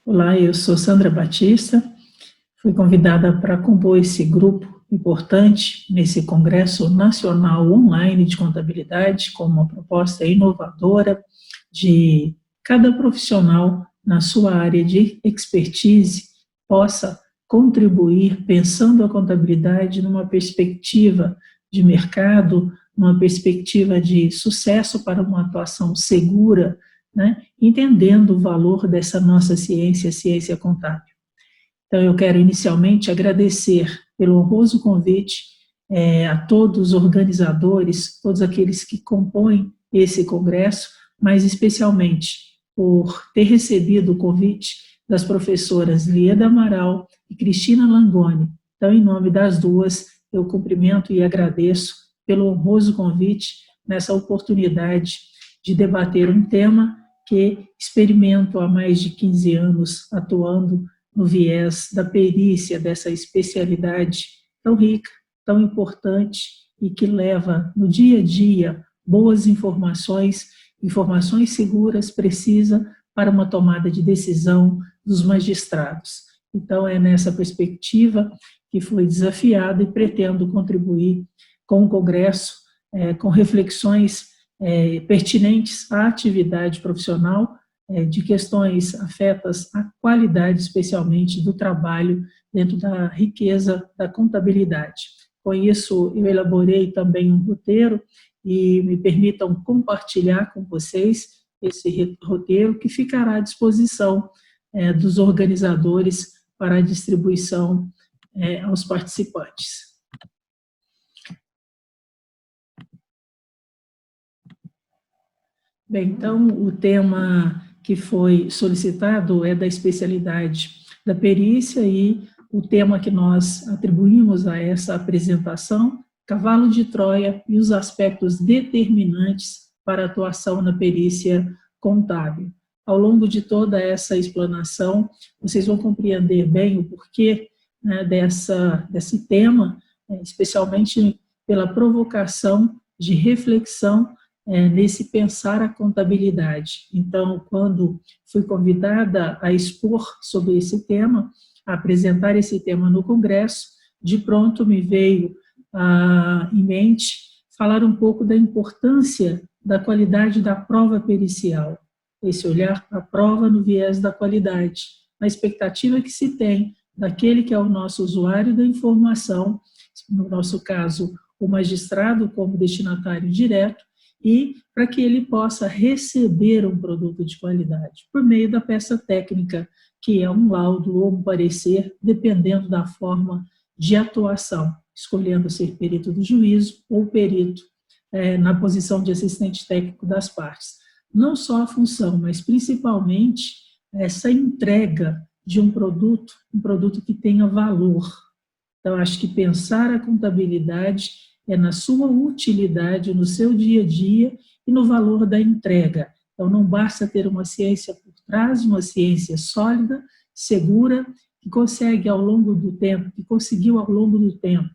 Olá, eu sou Sandra Batista, fui convidada para compor esse grupo importante nesse Congresso Nacional Online de Contabilidade, com uma proposta inovadora de cada profissional na sua área de expertise possa contribuir pensando a contabilidade numa perspectiva de mercado, numa perspectiva de sucesso para uma atuação segura, né, entendendo o valor dessa nossa ciência, ciência contábil. Então, eu quero inicialmente agradecer pelo honroso convite a todos os organizadores, todos aqueles que compõem esse congresso, mas especialmente por ter recebido o convite das professoras Lieda Amaral e Cristina Langoni. Então, em nome das duas, eu cumprimento e agradeço pelo honroso convite nessa oportunidade de debater um tema que experimento há mais de 15 anos atuando no viés da perícia, dessa especialidade tão rica, tão importante e que leva no dia a dia boas informações, informações seguras, precisas para uma tomada de decisão dos magistrados. Então, é nessa perspectiva que fui desafiada e pretendo contribuir com o Congresso, com reflexões pertinentes à atividade profissional, de questões afetas à qualidade, especialmente, do trabalho dentro da riqueza da contabilidade. Com isso, eu elaborei também um roteiro e me permitam compartilhar com vocês esse roteiro que ficará à disposição dos organizadores para a distribuição aos participantes. Bem, então, o tema que foi solicitado é da especialidade da perícia e o tema que nós atribuímos a essa apresentação, cavalo de Troia e os aspectos determinantes para a atuação na perícia contábil. Ao longo de toda essa explanação, vocês vão compreender bem o porquê, né, desse tema, especialmente pela provocação de reflexão nesse pensar a contabilidade. Então, quando fui convidada a expor sobre esse tema, a apresentar esse tema no Congresso, de pronto me veio em mente falar um pouco da importância da qualidade da prova pericial, esse olhar para a prova no viés da qualidade, a expectativa que se tem daquele que é o nosso usuário da informação, no nosso caso, o magistrado como destinatário direto, e para que ele possa receber um produto de qualidade, por meio da peça técnica, que é um laudo ou um parecer, dependendo da forma de atuação, escolhendo ser perito do juízo ou perito na posição de assistente técnico das partes. Não só a função, mas principalmente essa entrega de um produto que tenha valor. Então, acho que pensar a contabilidade é na sua utilidade, no seu dia a dia e no valor da entrega. Então, não basta ter uma ciência por trás, uma ciência sólida, segura, que consegue ao longo do tempo, que conseguiu ao longo do tempo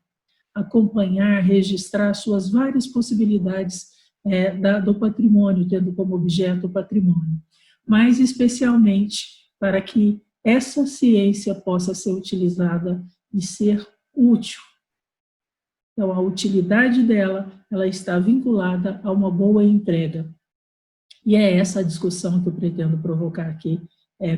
acompanhar, registrar suas várias possibilidades do patrimônio, tendo como objeto o patrimônio, mas especialmente para que essa ciência possa ser utilizada e ser útil. Então, a utilidade dela, ela está vinculada a uma boa entrega. E é essa a discussão que eu pretendo provocar aqui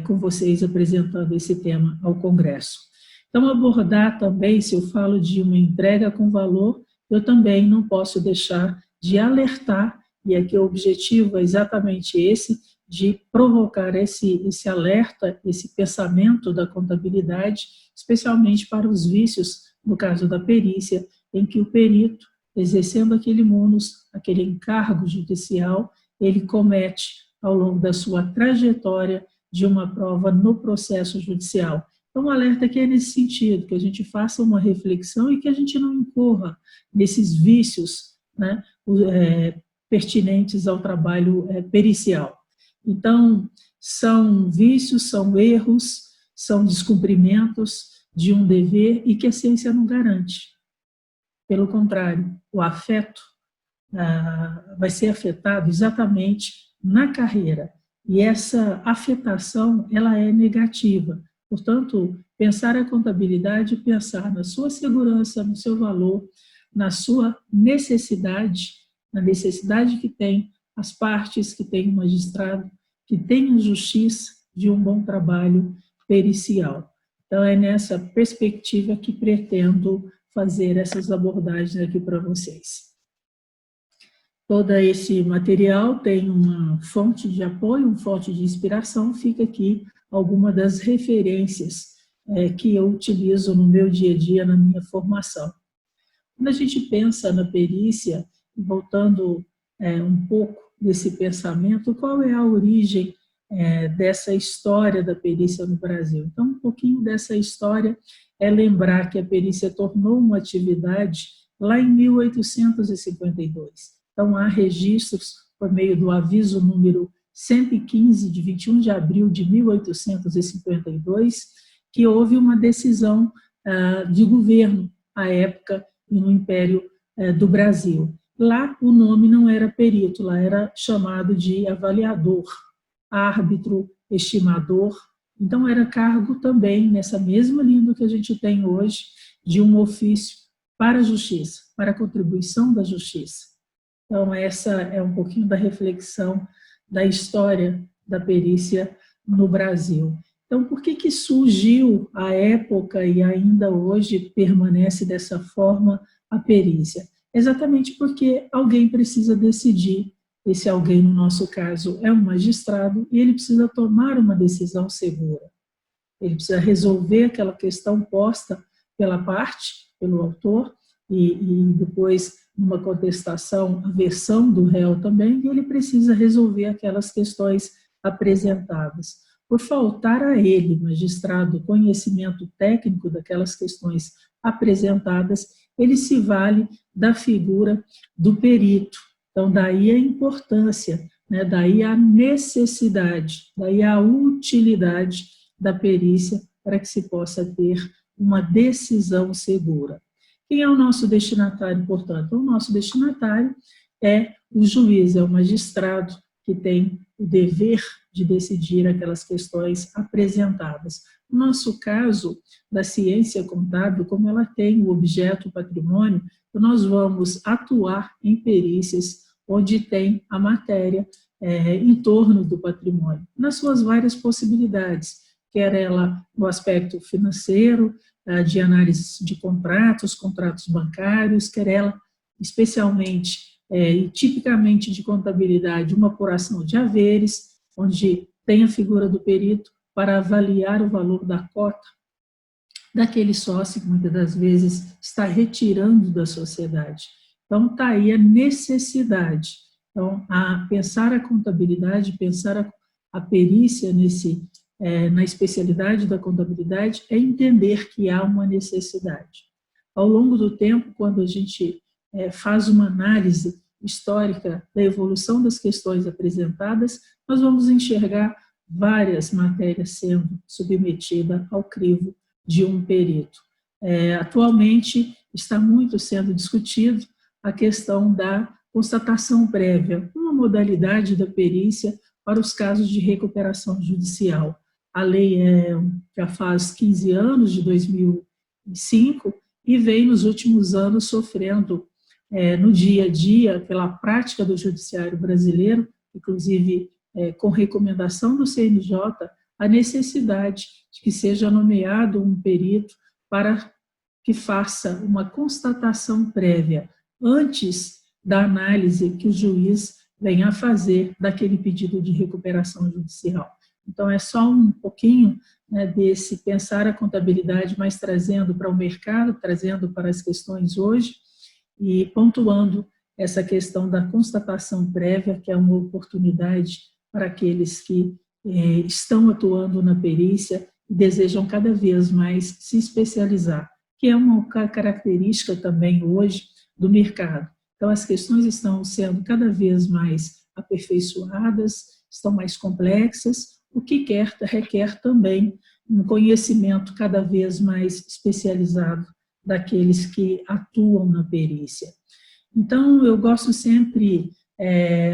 com vocês, apresentando esse tema ao Congresso. Então, abordar também, se eu falo de uma entrega com valor, eu também não posso deixar de alertar, e aqui o objetivo é exatamente esse, de provocar esse alerta, esse pensamento da contabilidade, especialmente para os vícios, no caso da perícia, em que o perito, exercendo aquele munus, aquele encargo judicial, ele comete ao longo da sua trajetória de uma prova no processo judicial. Então, o alerta aqui é nesse sentido, que a gente faça uma reflexão e que a gente não incorra nesses vícios, né, pertinentes ao trabalho pericial. Então, são vícios, são erros, são descumprimentos de um dever e que a ciência não garante. Pelo contrário, o afeto vai ser afetado exatamente na carreira. e essa afetação ela é negativa. Portanto, pensar a contabilidade, pensar na sua segurança, no seu valor, na sua necessidade, na necessidade que tem as partes, que tem o magistrado, que tem a justiça de um bom trabalho pericial. Então, é nessa perspectiva que pretendo fazer essas abordagens aqui para vocês. Todo esse material tem uma fonte de apoio, uma fonte de inspiração, fica aqui alguma das referências que eu utilizo no meu dia a dia, na minha formação. Quando a gente pensa na perícia, voltando um pouco desse pensamento, qual é a origem dessa história da perícia no Brasil? Então, um pouquinho dessa história é lembrar que a perícia tornou uma atividade lá em 1852. Então, há registros por meio do aviso número 115, de 21 de abril de 1852, que houve uma decisão de governo à época no Império do Brasil. Lá o nome não era perito, lá era chamado de avaliador, árbitro, estimador. Então era cargo também, nessa mesma linha que a gente tem hoje, de um ofício para a justiça, para a contribuição da justiça. Então essa é um pouquinho da reflexão da história da perícia no Brasil. Então, por que surgiu à época e ainda hoje permanece dessa forma a perícia? Exatamente porque alguém precisa decidir. Esse alguém, no nosso caso, é um magistrado e ele precisa tomar uma decisão segura. Ele precisa resolver aquela questão posta pela parte, pelo autor, e depois, numa contestação, a versão do réu também, e ele precisa resolver aquelas questões apresentadas. Por faltar a ele, magistrado, conhecimento técnico daquelas questões apresentadas, ele se vale da figura do perito. Então, daí a importância, né? Daí a necessidade, daí a utilidade da perícia para que se possa ter uma decisão segura. Quem é o nosso destinatário, portanto? O nosso destinatário é o juiz, é o magistrado que tem o dever de decidir aquelas questões apresentadas. No nosso caso, da ciência contábil, como ela tem o objeto, o patrimônio, nós vamos atuar em perícias onde tem a matéria em torno do patrimônio, nas suas várias possibilidades, quer ela no aspecto financeiro, de análise de contratos bancários, quer ela especialmente e tipicamente de contabilidade, uma apuração de haveres, onde tem a figura do perito para avaliar o valor da cota daquele sócio que muitas das vezes está retirando da sociedade. Então, está aí a necessidade. Então, pensar a contabilidade, pensar a perícia na especialidade da contabilidade é entender que há uma necessidade. Ao longo do tempo, quando a gente faz uma análise histórica da evolução das questões apresentadas, nós vamos enxergar várias matérias sendo submetidas ao crivo de um perito. Atualmente, está muito sendo discutido a questão da constatação prévia, uma modalidade da perícia para os casos de recuperação judicial. A lei já faz 15 anos, de 2005, e vem nos últimos anos sofrendo no dia a dia, pela prática do judiciário brasileiro, inclusive com recomendação do CNJ, a necessidade de que seja nomeado um perito para que faça uma constatação prévia antes da análise que o juiz venha a fazer daquele pedido de recuperação judicial. Então, é só um pouquinho desse pensar a contabilidade, mas trazendo para o mercado, trazendo para as questões hoje, e pontuando essa questão da constatação prévia, que é uma oportunidade para aqueles que estão atuando na perícia e desejam cada vez mais se especializar, que é uma característica também hoje do mercado. Então, as questões estão sendo cada vez mais aperfeiçoadas, estão mais complexas, o que requer também um conhecimento cada vez mais especializado daqueles que atuam na perícia. Então, eu gosto sempre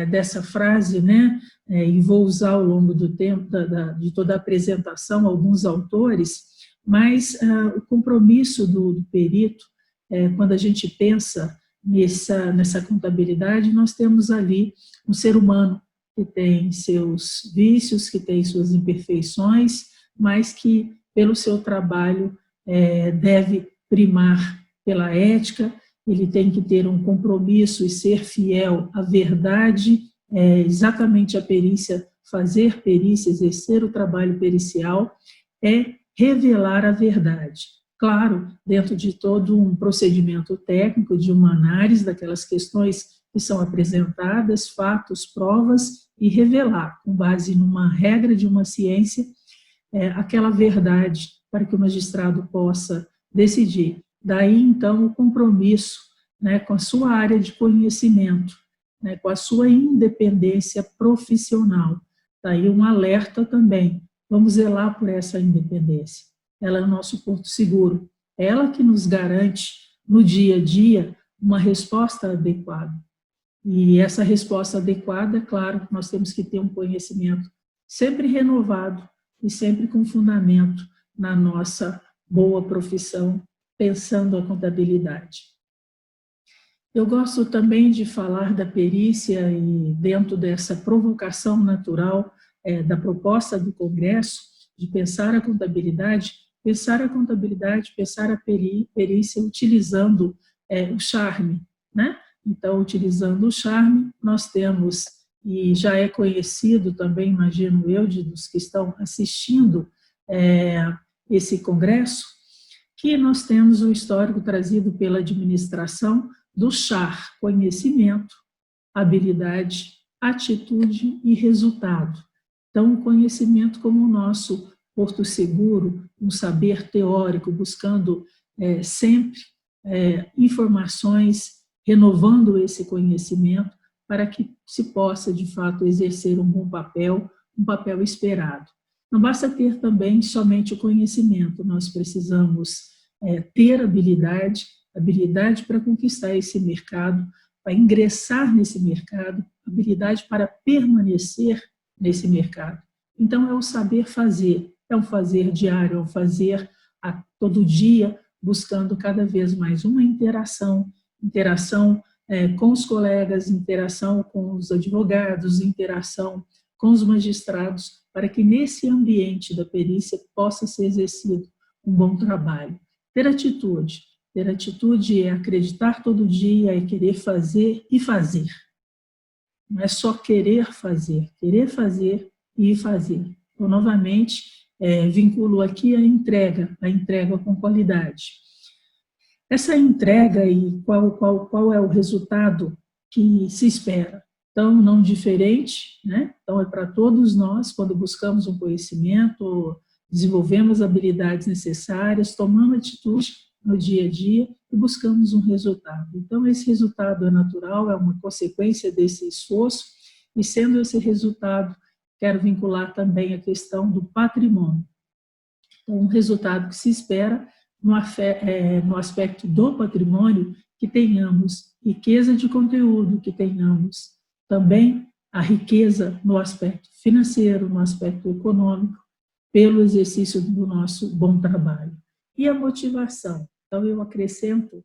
dessa frase, né, e vou usar ao longo do tempo, de toda a apresentação, alguns autores, mas o compromisso do perito, quando a gente pensa nessa contabilidade, nós temos ali um ser humano que tem seus vícios, que tem suas imperfeições, mas que, pelo seu trabalho, deve primar pela ética, ele tem que ter um compromisso e ser fiel à verdade, exatamente a perícia, fazer perícia, exercer o trabalho pericial, é revelar a verdade. Claro, dentro de todo um procedimento técnico, de uma análise daquelas questões que são apresentadas, fatos, provas, e revelar, com base numa regra de uma ciência, aquela verdade para que o magistrado possa decidir. Daí, então, o compromisso, né, com a sua área de conhecimento, né, com a sua independência profissional. Daí um alerta também, vamos zelar por essa independência. Ela é o nosso porto seguro, ela que nos garante, no dia a dia, uma resposta adequada. E essa resposta adequada, claro, nós temos que ter um conhecimento sempre renovado e sempre com fundamento na nossa boa profissão, pensando a contabilidade. Eu gosto também de falar da perícia e dentro dessa provocação natural da proposta do Congresso, de pensar a contabilidade, pensar a perícia utilizando o charme, né? Então, utilizando o charme, nós temos, e já é conhecido também, imagino eu, dos que estão assistindo esse congresso, que nós temos o histórico trazido pela administração do CHAR, conhecimento, habilidade, atitude e resultado. Então, o conhecimento como o nosso porto seguro, um saber teórico, buscando sempre informações, renovando esse conhecimento para que se possa, de fato, exercer um bom papel, um papel esperado. Não basta ter também somente o conhecimento, nós precisamos ter habilidade para conquistar esse mercado, para ingressar nesse mercado, habilidade para permanecer nesse mercado. Então, é o saber fazer, é um fazer diário, é um fazer a todo dia, buscando cada vez mais uma interação com os colegas, interação com os advogados, interação com os magistrados, para que nesse ambiente da perícia possa ser exercido um bom trabalho. Ter atitude é acreditar todo dia, é querer fazer e fazer. Não é só querer fazer e fazer. Então, novamente, vinculo aqui a entrega com qualidade. Essa entrega e qual é o resultado que se espera? Então, não diferente, né? Então, é para todos nós, quando buscamos um conhecimento, desenvolvemos habilidades necessárias, tomamos atitude no dia a dia e buscamos um resultado. Então, esse resultado é natural, é uma consequência desse esforço, e sendo esse resultado, quero vincular também a questão do patrimônio. Então, um resultado que se espera no aspecto do patrimônio, que tenhamos riqueza de conteúdo, que tenhamos também a riqueza no aspecto financeiro, no aspecto econômico, pelo exercício do nosso bom trabalho. E a motivação? Então, eu acrescento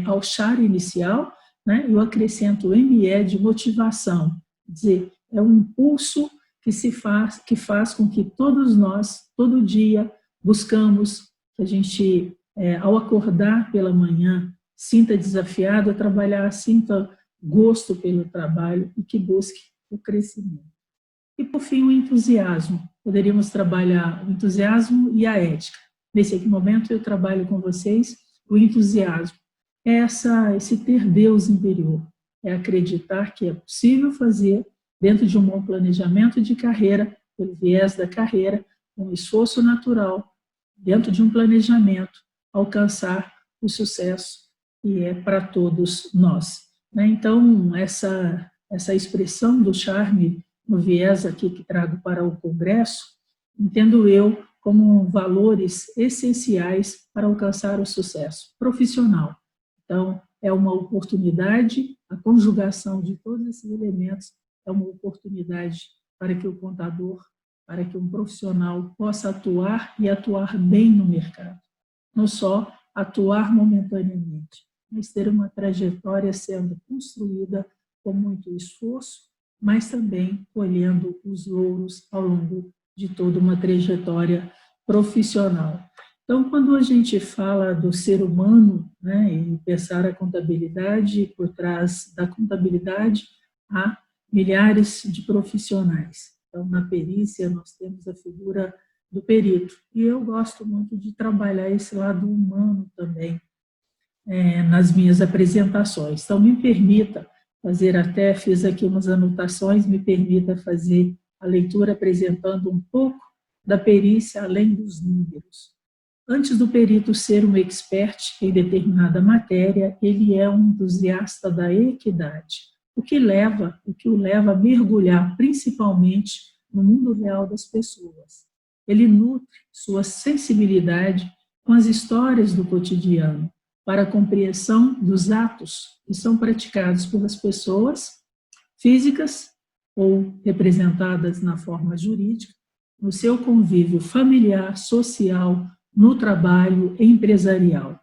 ao CHAR inicial, né, eu acrescento o ME de motivação, quer dizer, é um impulso que faz com que todos nós, todo dia, buscamos que a gente, ao acordar pela manhã, sinta desafiado a trabalhar, sinta gosto pelo trabalho e que busque o crescimento. E, por fim, o entusiasmo. Poderíamos trabalhar o entusiasmo e a ética. Nesse momento, eu trabalho com vocês o entusiasmo. É esse ter Deus interior, é acreditar que é possível fazer, dentro de um bom planejamento de carreira, pelo viés da carreira, um esforço natural, dentro de um planejamento, alcançar o sucesso que é para todos nós. Então, essa expressão do charme no viés aqui que trago para o Congresso, entendo eu como valores essenciais para alcançar o sucesso profissional. Então, é uma oportunidade a conjugação de todos esses elementos é uma oportunidade para que o contador, para que um profissional possa atuar e atuar bem no mercado. Não só atuar momentaneamente, mas ter uma trajetória sendo construída com muito esforço, mas também colhendo os louros ao longo de toda uma trajetória profissional. Então, quando a gente fala do ser humano, né, e pensar a contabilidade, por trás da contabilidade há milhares de profissionais. Então, na perícia, nós temos a figura do perito. E eu gosto muito de trabalhar esse lado humano também nas minhas apresentações. Então, me permita fazer, até fiz aqui umas anotações, me permita fazer a leitura apresentando um pouco da perícia além dos números. Antes do perito ser um expert em determinada matéria, ele é um entusiasta da equidade, o que o leva a mergulhar principalmente no mundo real das pessoas. Ele nutre sua sensibilidade com as histórias do cotidiano, para a compreensão dos atos que são praticados pelas pessoas físicas ou representadas na forma jurídica, no seu convívio familiar, social, no trabalho empresarial.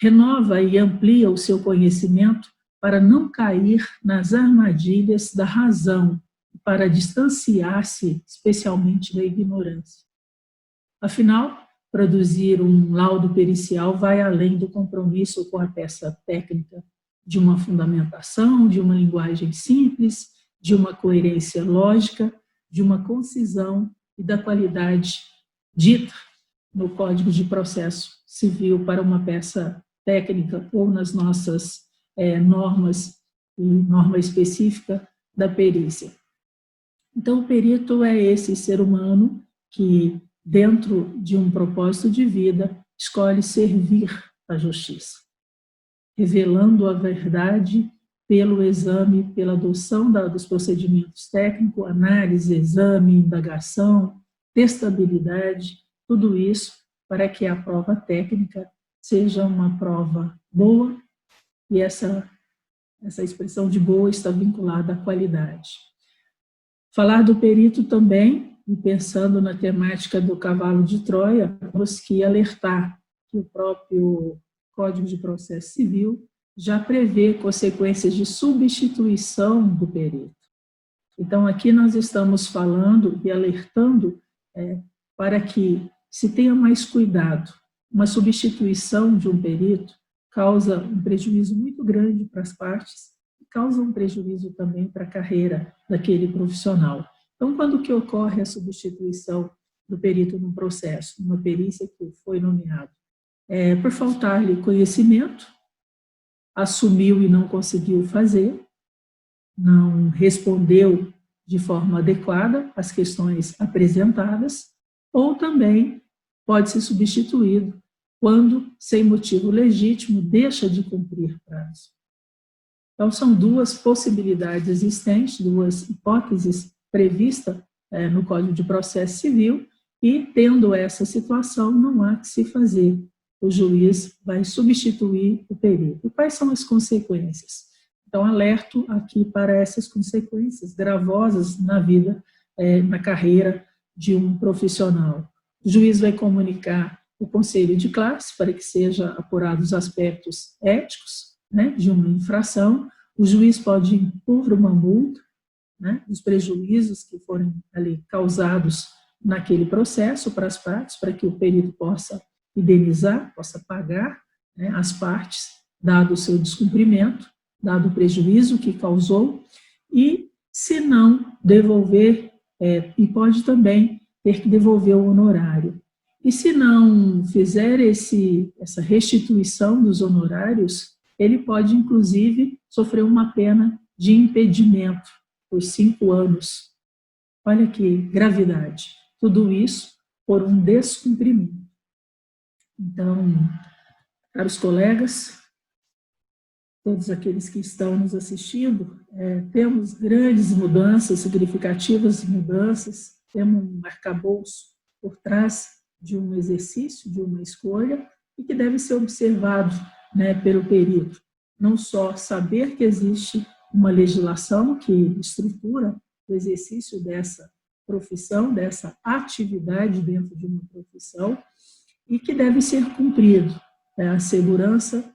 Renova e amplia o seu conhecimento para não cair nas armadilhas da razão, para distanciar-se especialmente da ignorância. Afinal, produzir um laudo pericial vai além do compromisso com a peça técnica, de uma fundamentação, de uma linguagem simples, de uma coerência lógica, de uma concisão e da qualidade dita no Código de Processo Civil para uma peça técnica ou nas nossas normas e norma específica da perícia. Então, o perito é esse ser humano que, dentro de um propósito de vida, escolhe servir a justiça, revelando a verdade pelo exame, pela adoção dos procedimentos técnicos, análise, exame, indagação, testabilidade, tudo isso para que a prova técnica seja uma prova boa, e essa expressão de boa está vinculada à qualidade. Falar do perito também, e pensando na temática do cavalo de Troia, temos que alertar que o próprio Código de Processo Civil já prevê consequências de substituição do perito. Então, aqui nós estamos falando e alertando para que se tenha mais cuidado. Uma substituição de um perito causa um prejuízo muito grande para as partes e causa um prejuízo também para a carreira daquele profissional. Então, quando que ocorre a substituição do perito num processo, numa perícia que foi nomeado? Por faltar-lhe conhecimento, assumiu e não conseguiu fazer, não respondeu de forma adequada às questões apresentadas, ou também pode ser substituído quando, sem motivo legítimo, deixa de cumprir prazo. Então, são duas possibilidades existentes, duas hipóteses previstas no Código de Processo Civil, e, tendo essa situação, não há que se fazer. O juiz vai substituir o perito. E quais são as consequências? Então, alerto aqui para essas consequências gravosas na vida, na carreira de um profissional. O juiz vai comunicar o conselho de classe para que seja apurados os aspectos éticos, né, de uma infração. O juiz pode impor uma multa, né, dos prejuízos que forem ali causados naquele processo para as partes, para que o perito possa indenizar, possa pagar, né, as partes, dado o seu descumprimento, dado o prejuízo que causou, e, se não, devolver, e pode também ter que devolver o honorário. E se não fizer essa restituição dos honorários, ele pode, inclusive, sofrer uma pena de impedimento por 5 anos. Olha que gravidade. Tudo isso por um descumprimento. Então, caros colegas, todos aqueles que estão nos assistindo, temos grandes mudanças, significativas mudanças, temos um arcabouço por trás de um exercício, de uma escolha, e que deve ser observado, né, pelo perito. não só saber que existe uma legislação que estrutura o exercício dessa profissão, dessa atividade dentro de uma profissão, e que deve ser cumprido. A segurança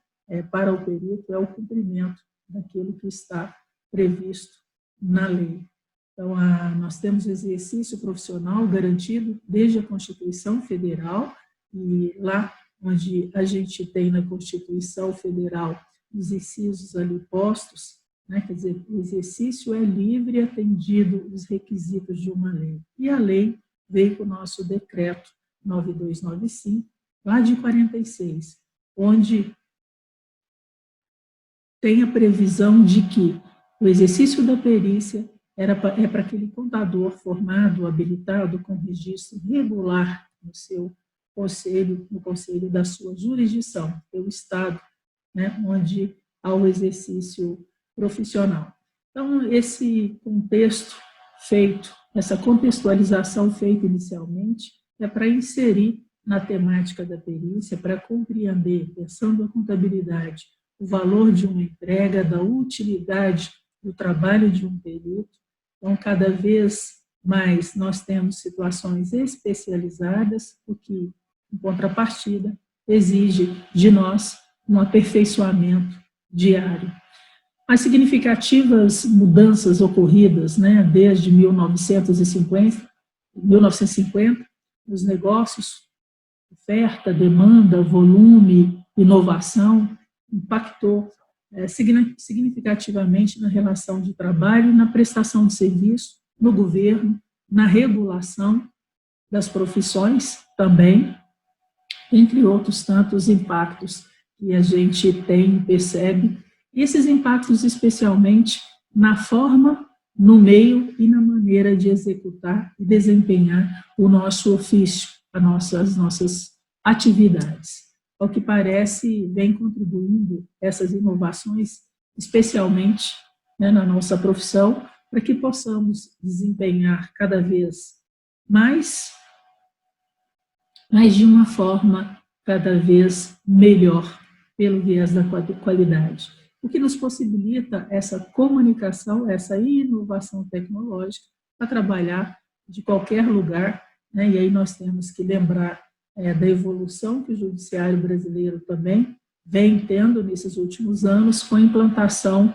para o perito é o cumprimento daquilo que está previsto na lei. Então, nós temos o exercício profissional garantido desde a Constituição Federal, e lá onde a gente tem na Constituição Federal os incisos ali postos, né, quer dizer, o exercício é livre e atendido os requisitos de uma lei. E a lei veio com o nosso decreto 9295, lá de 46, onde tem a previsão de que o exercício da perícia é para aquele contador formado, habilitado, com registro regular no seu conselho, no conselho da sua jurisdição, o Estado, né, onde há o exercício profissional. Então, esse contexto feito, essa contextualização feita inicialmente, é para inserir na temática da perícia, para compreender, pensando a contabilidade, o valor de uma entrega, da utilidade do trabalho de um perito. Então, cada vez mais nós temos situações especializadas, o que, em contrapartida, exige de nós um aperfeiçoamento diário. As significativas mudanças ocorridas, né, desde 1950, os negócios, oferta, demanda, volume, inovação, impactou significativamente na relação de trabalho, na prestação de serviço, no governo, na regulação das profissões também, entre outros tantos impactos que a gente tem e percebe, e esses impactos especialmente na forma, no meio e na maneira de executar e desempenhar o nosso ofício, as nossas atividades. Ao que parece, vem contribuindo essas inovações, especialmente, né, na nossa profissão, para que possamos desempenhar cada vez mais de uma forma cada vez melhor, pelo viés da qualidade. O que nos possibilita essa comunicação, essa inovação tecnológica, para trabalhar de qualquer lugar, né? E aí nós temos que lembrar da evolução que o judiciário brasileiro também vem tendo nesses últimos anos, com a implantação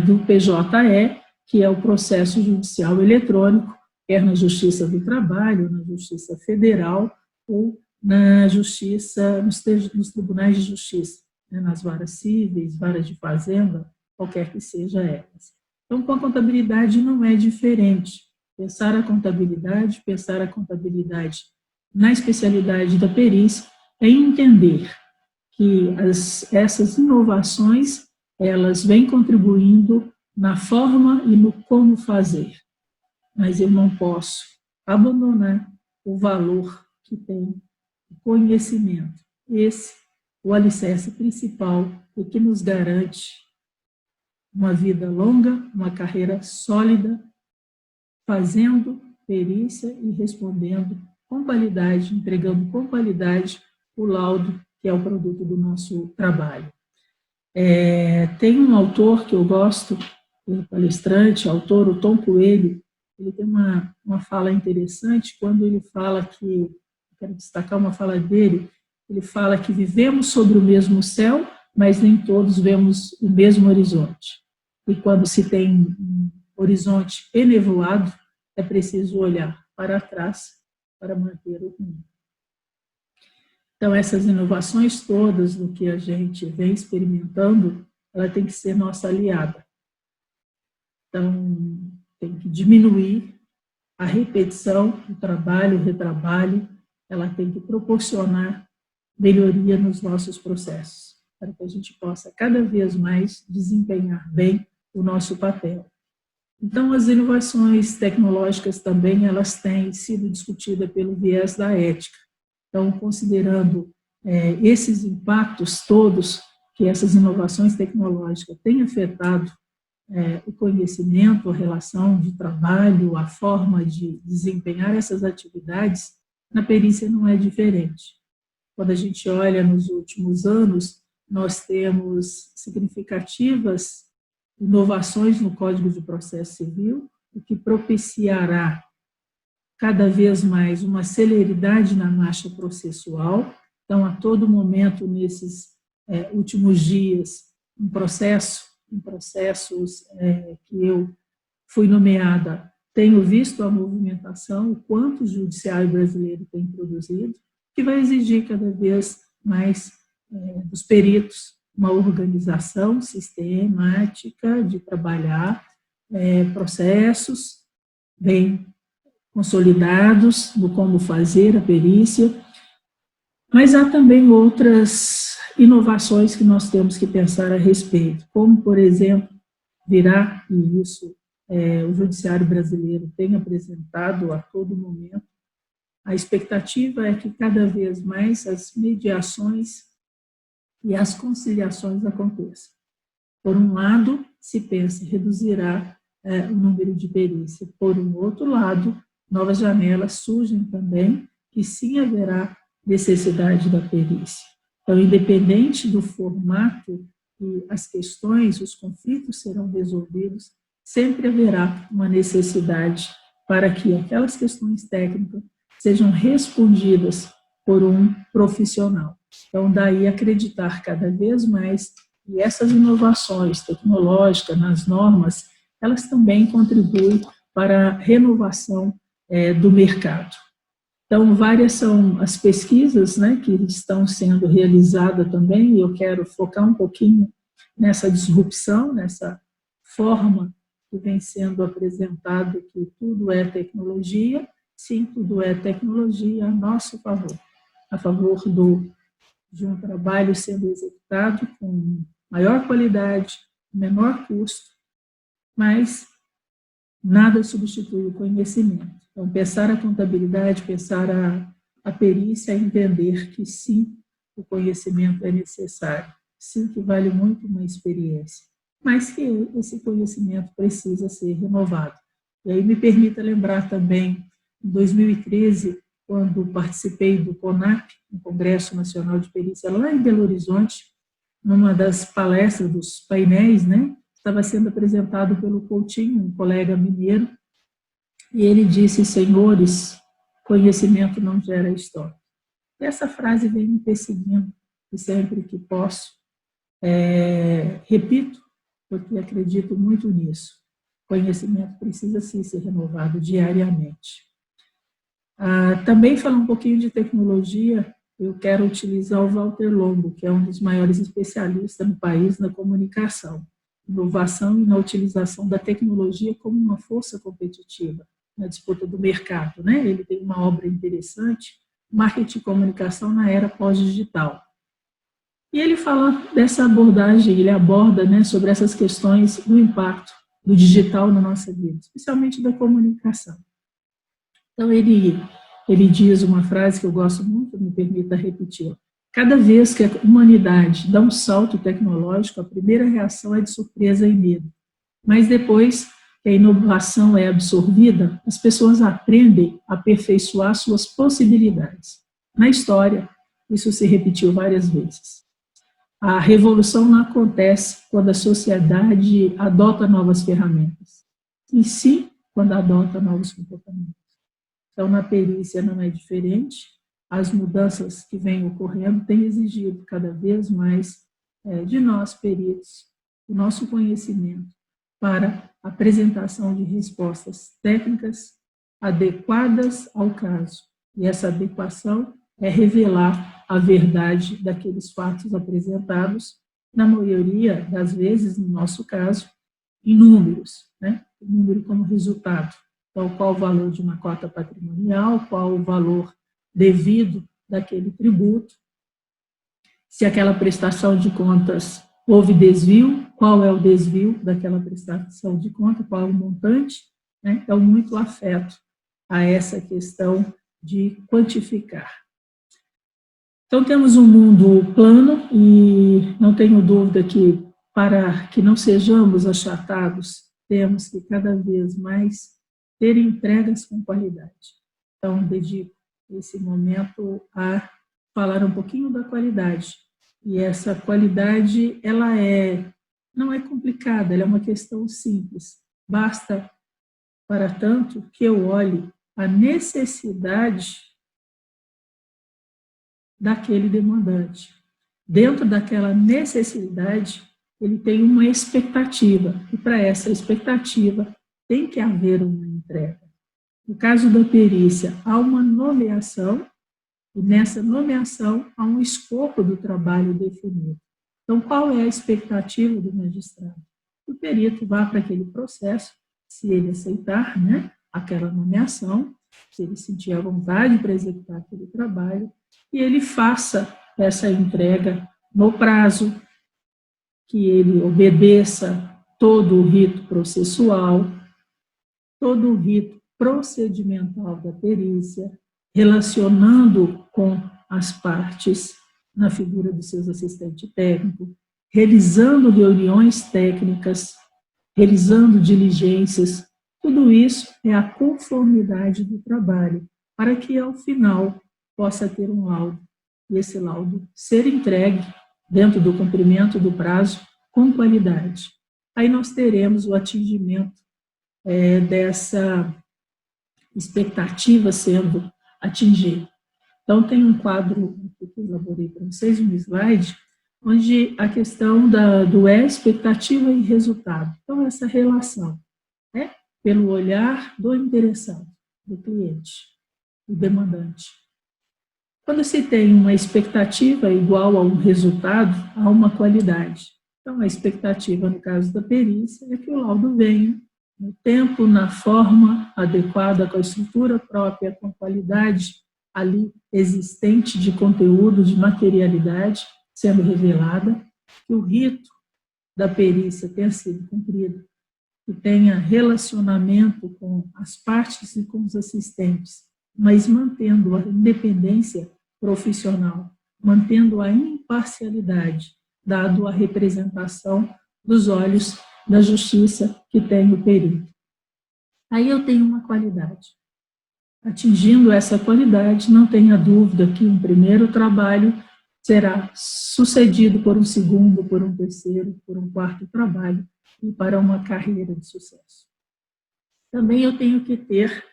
do PJE, que é o processo judicial eletrônico, quer na Justiça do Trabalho, na Justiça Federal ou na Justiça, nos tribunais de justiça, né, nas varas cíveis, varas de fazenda, qualquer que seja elas. Então, com a contabilidade não é diferente. Pensar a contabilidade na especialidade da perícia, é entender que essas inovações, elas vêm contribuindo na forma e no como fazer, mas eu não posso abandonar o valor que tem o conhecimento. Esse é o alicerce principal e que nos garante uma vida longa, uma carreira sólida, fazendo perícia e respondendo com qualidade, entregando com qualidade o laudo, que é o produto do nosso trabalho. Tem um autor que eu gosto, um palestrante, autor, o Tom Coelho, ele tem uma fala interessante, quando ele fala que, quero destacar uma fala dele, ele fala que vivemos sobre o mesmo céu, mas nem todos vemos o mesmo horizonte. E quando se tem um horizonte enevoado, é preciso olhar para trás para manter o rumo. Então, essas inovações todas do que a gente vem experimentando, ela tem que ser nossa aliada. Então, tem que diminuir a repetição, o trabalho, o retrabalho, ela tem que proporcionar melhoria nos nossos processos, para que a gente possa cada vez mais desempenhar bem o nosso papel. Então, as inovações tecnológicas também, elas têm sido discutidas pelo viés da ética. Então, considerando esses impactos todos que essas inovações tecnológicas têm afetado o conhecimento, a relação de trabalho, a forma de desempenhar essas atividades, na perícia não é diferente. Quando a gente olha nos últimos anos, nós temos significativas inovações no Código de Processo Civil, o que propiciará cada vez mais uma celeridade na marcha processual. Então, a todo momento, nesses últimos dias, em processos que eu fui nomeada, tenho visto a movimentação, o quanto o judiciário brasileiro tem produzido, que vai exigir cada vez mais dos peritos uma organização sistemática de trabalhar processos bem consolidados no como fazer a perícia, mas há também outras inovações que nós temos que pensar a respeito, como, por exemplo, virá, e isso o judiciário brasileiro tem apresentado a todo momento, a expectativa é que cada vez mais as mediações e as conciliações aconteçam. Por um lado, se pensa reduzirá o número de perícias. Por um outro lado, novas janelas surgem também, que sim haverá necessidade da perícia. Então, independente do formato e as questões, os conflitos serão resolvidos, sempre haverá uma necessidade para que aquelas questões técnicas sejam respondidas por um profissional. Então, daí acreditar cada vez mais que essas inovações tecnológicas nas normas, elas também contribuem para a renovação do mercado. Então, várias são as pesquisas, né, que estão sendo realizadas também, e eu quero focar um pouquinho nessa disrupção, nessa forma que vem sendo apresentado que tudo é tecnologia. Sim, tudo é tecnologia a nosso favor, a favor de um trabalho sendo executado com maior qualidade, menor custo, mas nada substitui o conhecimento. Então, pensar a contabilidade, pensar a perícia, entender que sim, o conhecimento é necessário, sim, que vale muito uma experiência, mas que esse conhecimento precisa ser renovado. E aí me permita lembrar também, em 2013, quando participei do CONAP, o Congresso Nacional de Perícia, lá em Belo Horizonte, numa das palestras dos painéis, né, estava sendo apresentado pelo Coutinho, um colega mineiro, e ele disse: senhores, conhecimento não gera história. E essa frase vem me perseguindo, e sempre que posso, repito, porque acredito muito nisso. Conhecimento precisa sim ser renovado diariamente. Também falar um pouquinho de tecnologia, eu quero utilizar o Walter Longo, que é um dos maiores especialistas no país na comunicação, inovação e na utilização da tecnologia como uma força competitiva na disputa do mercado, né? Ele tem uma obra interessante, Marketing e Comunicação na Era Pós-Digital. E ele fala dessa abordagem, ele aborda, né, sobre essas questões do impacto do digital na nossa vida, especialmente da comunicação. Então, ele diz uma frase que eu gosto muito, me permita repetir. Cada vez que a humanidade dá um salto tecnológico, a primeira reação é de surpresa e medo. Mas depois que a inovação é absorvida, as pessoas aprendem a aperfeiçoar suas possibilidades. Na história, isso se repetiu várias vezes. A revolução não acontece quando a sociedade adota novas ferramentas, e sim quando adota novos comportamentos. Então, na perícia não é diferente, as mudanças que vêm ocorrendo têm exigido cada vez mais de nós, peritos, o nosso conhecimento para a apresentação de respostas técnicas adequadas ao caso. E essa adequação é revelar a verdade daqueles fatos apresentados, na maioria das vezes, no nosso caso, em números, né? Número como resultado. Então, qual o valor de uma cota patrimonial, qual o valor devido daquele tributo, se aquela prestação de contas houve desvio, qual é o desvio daquela prestação de conta, qual é o montante, né? Então, muito afeto a essa questão de quantificar. Então, temos um mundo plano e não tenho dúvida que, para que não sejamos achatados, temos que cada vez mais ter entregas com qualidade. Então, dedico esse momento a falar um pouquinho da qualidade, E essa qualidade, ela não é complicada, ela é uma questão simples. Basta, para tanto, que eu olhe a necessidade daquele demandante. Dentro daquela necessidade, ele tem uma expectativa, e para essa expectativa tem que haver uma entrega. No caso da perícia, há uma nomeação, e nessa nomeação há um escopo do trabalho definido. Então, qual é a expectativa do magistrado? O perito vá para aquele processo, se ele aceitar, né, aquela nomeação, se ele sentir a vontade para executar aquele trabalho, e ele faça essa entrega no prazo, que ele obedeça todo o rito processual, todo o rito procedimental da perícia, relacionando com as partes na figura dos seus assistentes técnicos, realizando reuniões técnicas, realizando diligências. Tudo isso é a conformidade do trabalho, para que, ao final, possa ter um laudo, e esse laudo ser entregue dentro do cumprimento do prazo com qualidade. Aí nós teremos o atingimento dessa expectativa sendo atingida. Então, tem um quadro que eu elaborei para vocês, um slide, onde a questão do expectativa e resultado. Então, essa relação, né, pelo olhar do interessado, do cliente, do demandante. Quando se tem uma expectativa igual a um resultado, há uma qualidade. Então, a expectativa, no caso da perícia, é que o laudo venha no tempo, na forma adequada, com a estrutura própria, com a qualidade ali existente de conteúdo, de materialidade sendo revelada, que o rito da perícia tenha sido cumprido, que tenha relacionamento com as partes e com os assistentes, mas mantendo a independência profissional, mantendo a imparcialidade, dado a representação dos olhos da justiça que tem o perito. Aí eu tenho uma qualidade. Atingindo essa qualidade, não tenha dúvida que um primeiro trabalho será sucedido por um segundo, por um terceiro, por um quarto trabalho e para uma carreira de sucesso. Também eu tenho que ter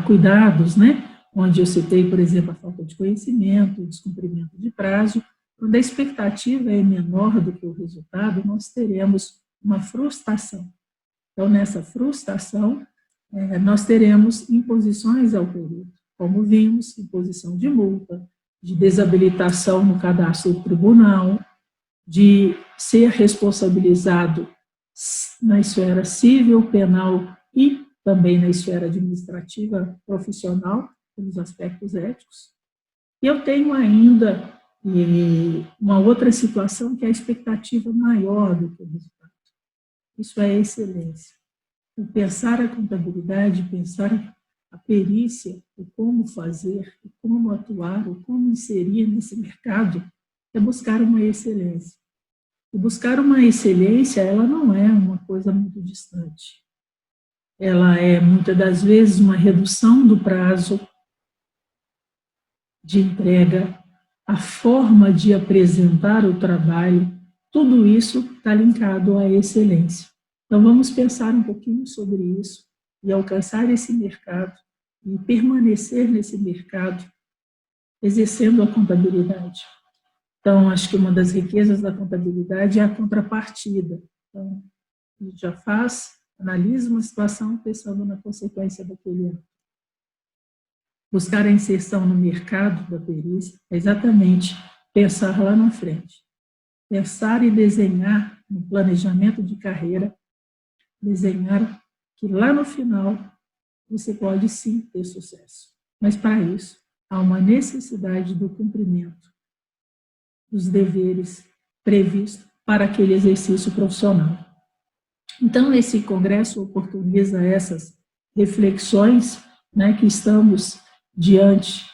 cuidados, né? Onde eu citei, por exemplo, a falta de conhecimento, o descumprimento de prazo. Quando a expectativa é menor do que o resultado, nós teremos uma frustração. Então, nessa frustração, nós teremos imposições ao perito, como vimos, imposição de multa, de desabilitação no cadastro do tribunal, de ser responsabilizado na esfera civil, penal e também na esfera administrativa profissional, pelos aspectos éticos. E eu tenho ainda uma outra situação que é a expectativa maior do que o resultado. Isso é a excelência. O pensar a contabilidade, pensar a perícia, o como fazer, o como atuar, o como inserir nesse mercado, é buscar uma excelência. E buscar uma excelência, ela não é uma coisa muito distante. Ela é, muitas das vezes, uma redução do prazo de entrega, a forma de apresentar o trabalho, tudo isso está linkado à excelência. Então, vamos pensar um pouquinho sobre isso e alcançar esse mercado e permanecer nesse mercado, exercendo a contabilidade. Então, acho que uma das riquezas da contabilidade é a contrapartida. Então, a gente já analisa uma situação pensando na consequência daquele ato. Buscar a inserção no mercado da perícia é exatamente pensar lá na frente. Pensar e desenhar no planejamento de carreira, desenhar que lá no final você pode sim ter sucesso. Mas para isso há uma necessidade do cumprimento dos deveres previstos para aquele exercício profissional. Então, esse congresso oportuniza essas reflexões, né, que estamos diante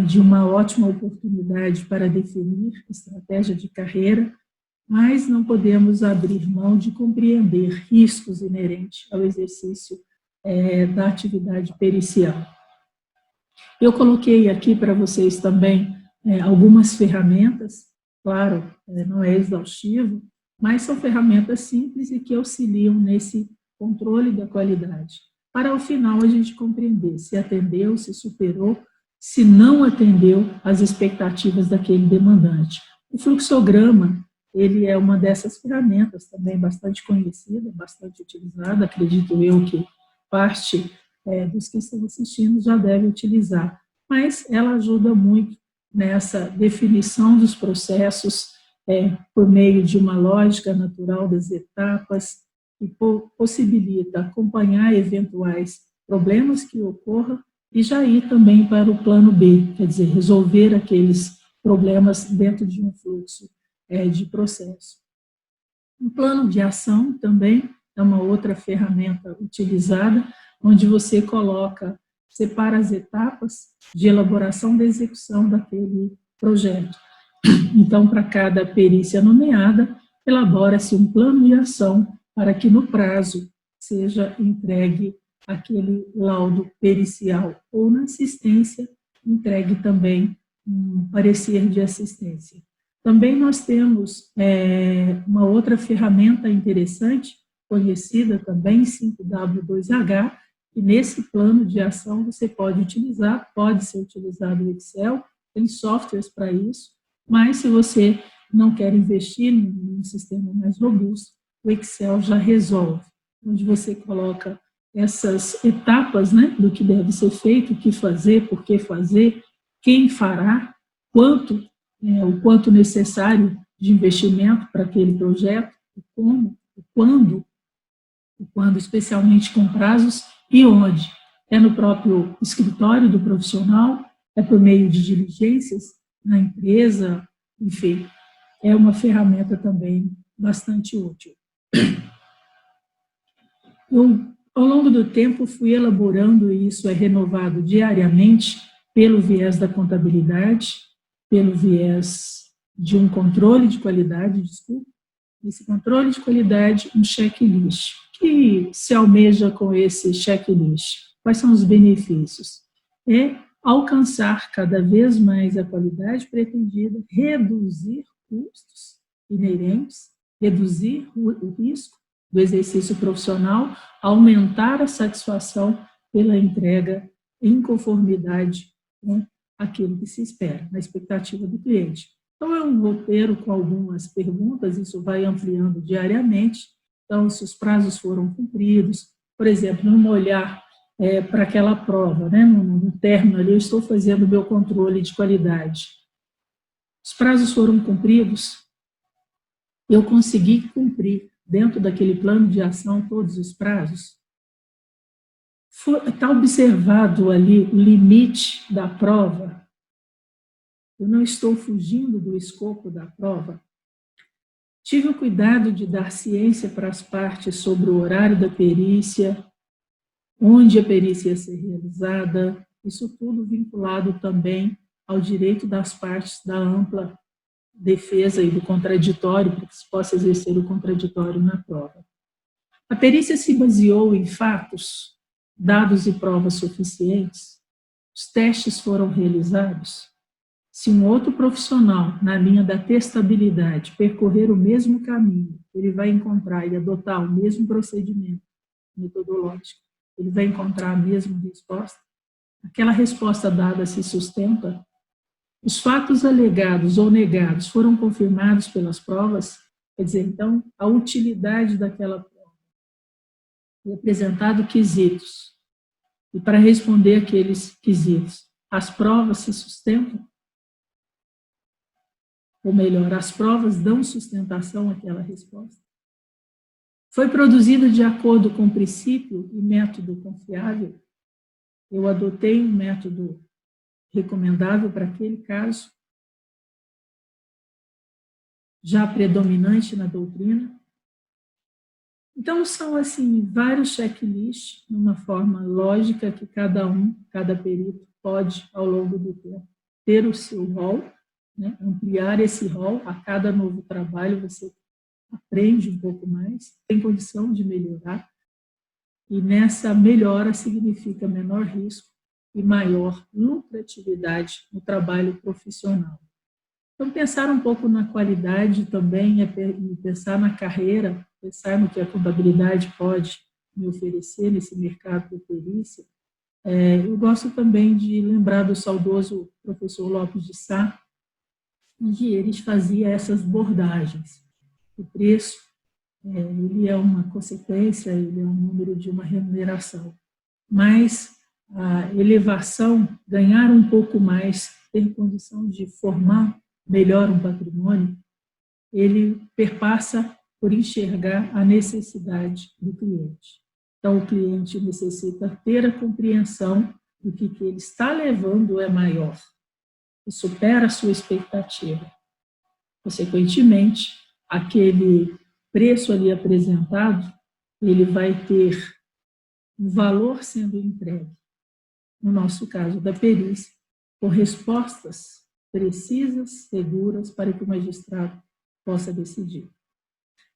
de uma ótima oportunidade para definir estratégia de carreira, mas não podemos abrir mão de compreender riscos inerentes ao exercício da atividade pericial. Eu coloquei aqui para vocês também algumas ferramentas Claro, não é exaustivo, mas são ferramentas simples e que auxiliam nesse controle da qualidade, para ao final a gente compreender se atendeu, se superou, se não atendeu às expectativas daquele demandante. O fluxograma, ele é uma dessas ferramentas também bastante conhecida, bastante utilizada, acredito eu que parte dos que estão assistindo já deve utilizar, mas ela ajuda muito nessa definição dos processos por meio de uma lógica natural das etapas que possibilita acompanhar eventuais problemas que ocorram e já ir também para o plano B, quer dizer, resolver aqueles problemas dentro de um fluxo de processo. Um plano de ação também é uma outra ferramenta utilizada, onde você separa as etapas de elaboração da execução daquele projeto. Então, para cada perícia nomeada, elabora-se um plano de ação para que no prazo seja entregue aquele laudo pericial ou na assistência, entregue também um parecer de assistência. Também nós temos uma outra ferramenta interessante, conhecida também, 5W2H, e nesse plano de ação você pode utilizar, pode ser utilizado o Excel, tem softwares para isso, mas se você não quer investir num sistema mais robusto, o Excel já resolve, onde você coloca essas etapas, né, do que deve ser feito, o que fazer, por que fazer, quem fará, o quanto necessário de investimento para aquele projeto, o como, o quando, especialmente com prazos, e onde. É no próprio escritório do profissional, é por meio de diligências na empresa, enfim, é uma ferramenta também bastante útil. Ao longo do tempo, fui elaborando, e isso é renovado diariamente, pelo viés da contabilidade, pelo viés de um controle de qualidade, esse controle de qualidade, um checklist. O que se almeja com esse checklist? Quais são os benefícios? É alcançar cada vez mais a qualidade pretendida, reduzir custos inerentes, reduzir o risco do exercício profissional, aumentar a satisfação pela entrega em conformidade com aquilo que se espera, na expectativa do cliente. Então, é um roteiro com algumas perguntas, isso vai ampliando diariamente. Então, se os prazos foram cumpridos, por exemplo, num olhar para aquela prova, né, no término ali, eu estou fazendo o meu controle de qualidade. Os prazos foram cumpridos, eu consegui cumprir dentro daquele plano de ação todos os prazos. Está observado ali o limite da prova. Eu não estou fugindo do escopo da prova. Tive o cuidado de dar ciência para as partes sobre o horário da perícia, onde a perícia ia ser realizada, isso tudo vinculado também ao direito das partes da ampla defesa e do contraditório, para que se possa exercer o contraditório na prova. A perícia se baseou em fatos, dados e provas suficientes, os testes foram realizados. Se um outro profissional, na linha da testabilidade, percorrer o mesmo caminho, ele vai encontrar e adotar o mesmo procedimento metodológico, ele vai encontrar a mesma resposta. Aquela resposta dada se sustenta. Os fatos alegados ou negados foram confirmados pelas provas, quer dizer, então, a utilidade daquela prova. Foi apresentado quesitos. E para responder aqueles quesitos, as provas se sustentam? Ou melhor, as provas dão sustentação àquela resposta? Foi produzido de acordo com o princípio e método confiável? Eu adotei um método recomendável para aquele caso, já predominante na doutrina. Então, são, assim, vários checklists, numa forma lógica que cada perito pode, ao longo do tempo, ter o seu rol, né, ampliar esse rol. A cada novo trabalho você aprende um pouco mais, tem condição de melhorar, e nessa melhora significa menor risco e maior lucratividade no trabalho profissional. Então, pensar um pouco na qualidade também é pensar na carreira, pensar no que a contabilidade pode me oferecer nesse mercado de perícia. Eu gosto também de lembrar do saudoso professor Lopes de Sá, onde eles faziam essas bordagens. O preço, ele é uma consequência, ele é um número de uma remuneração. Mas a elevação, ganhar um pouco mais, ter condição de formar melhor um patrimônio, ele perpassa por enxergar a necessidade do cliente. Então, o cliente necessita ter a compreensão do que ele está levando é maior e supera a sua expectativa. Consequentemente, aquele preço ali apresentado, ele vai ter um valor sendo entregue, no nosso caso da perícia, por respostas precisas, seguras, para que o magistrado possa decidir.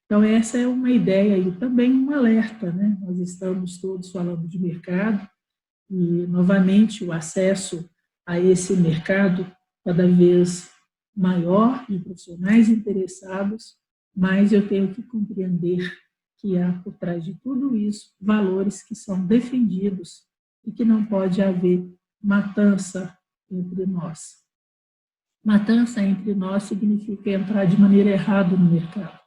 Então, essa é uma ideia e também um alerta, né? Nós estamos todos falando de mercado e, novamente, o acesso a esse mercado cada vez maior de profissionais interessados, mas eu tenho que compreender que há por trás de tudo isso valores que são defendidos e que não pode haver matança entre nós. Matança entre nós significa entrar de maneira errada no mercado.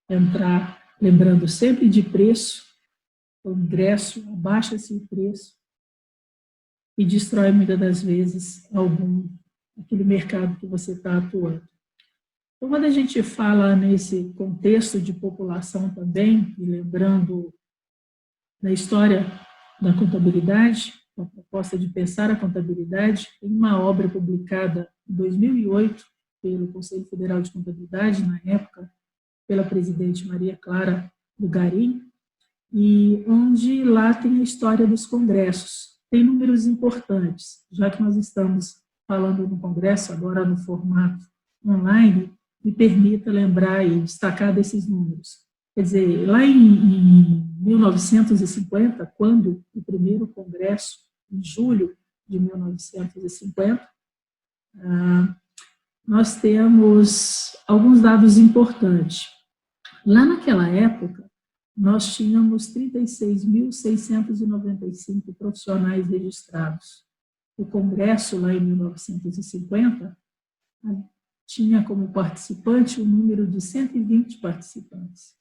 Entrar lembrando sempre de preço, o ingresso, abaixa-se o preço e destrói muitas das vezes aquele mercado que você está atuando. Então, quando a gente fala nesse contexto de população também, e lembrando da história da contabilidade, a proposta de pensar a contabilidade, em uma obra publicada em 2008 pelo Conselho Federal de Contabilidade, na época, pela presidente Maria Clara Bugarim, e onde lá tem a história dos congressos. Tem números importantes, já que nós estamos falando no congresso, agora no formato online, me permita lembrar e destacar desses números. Quer dizer, lá em 1950, quando o primeiro congresso, em julho de 1950, nós temos alguns dados importantes. Lá naquela época, nós tínhamos 36.695 profissionais registrados. O congresso, lá em 1950, tinha como participante um número de 120 participantes.